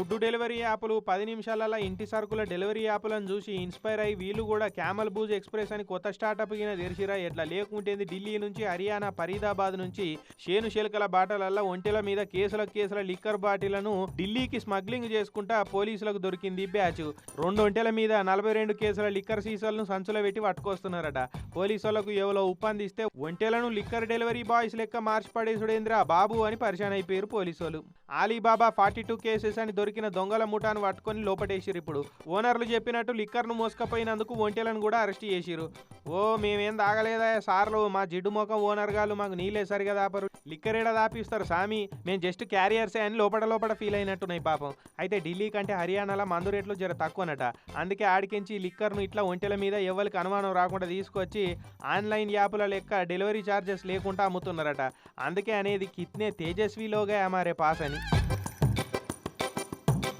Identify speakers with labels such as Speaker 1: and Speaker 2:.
Speaker 1: Food delivery యాప్లు 10 నిమిషాలలో ఇంటి సరుకుల డెలివరీ యాప్లను చూసి ఇన్స్పైర్ అయ్యి వీళ్ళు కూడా క్యామల్ బూజ్ ఎక్స్ప్రెస్ అని కొత్త స్టార్టప్ కింద తెరిచిరా. ఎట్లా లేకుంటేంది ఢిల్లీ నుంచి హర్యానా ఫరీదాబాద్ నుంచి షేను శెలకల బాటలల్లో ఒంటెల మీద కేసుల లిక్కర్ బాటిలను ఢిల్లీకి స్మగ్లింగ్ చేసుకుంటా పోలీసులకు దొరికింది బ్యాచ్. 2 ఒంటెల మీద 42 కేసుల లిక్కర్ సీసాలను సంచులో పెట్టి పట్టుకొస్తున్నారట. పోలీసులకు ఎవరో ఉప్పందిస్తే ఒంటెలను లిక్కర్ డెలివరీ బాయ్స్ లెక్క మార్చి పడేసుడేంద్రా బాబు అని పరిశాన్ అయిపోయారు పోలీసులు. ఆలీబాబా 42 కేసెస్ అని దొరికిన దొంగల ముఠాను పట్టుకొని లోపటేసిరు. ఇప్పుడు ఓనర్లు చెప్పినట్టు లిక్కర్ను మోసుకపోయినందుకు ఒంటెలను కూడా అరెస్ట్ చేసిరు. ఓ మేమేం తాగలేదా సార్లు, మా జిడ్డు మొఖం ఓనర్ గారు మాకు నీళ్ళే సరిగా దాపరు, లిక్కర్ ఏడా దాపిస్తారు సామి, మేము జస్ట్ క్యారియర్సే అని లోపల ఫీల్ అయినట్టున్నాయి పాపం. అయితే ఢిల్లీ కంటే హర్యానాలో మందు రేట్లు జర తక్కువనట. అందుకే ఆడికించి లిక్కర్ను ఇట్లా ఒంటెల మీద ఎవరికి అనుమానం రాకుండా తీసుకొచ్చి ఆన్లైన్ యాప్ల లెక్క డెలివరీ ఛార్జెస్ లేకుండా అమ్ముతున్నారట. అందుకే అనేది కిత్నే తేజస్వీలోగా అమారే పాస్ అని.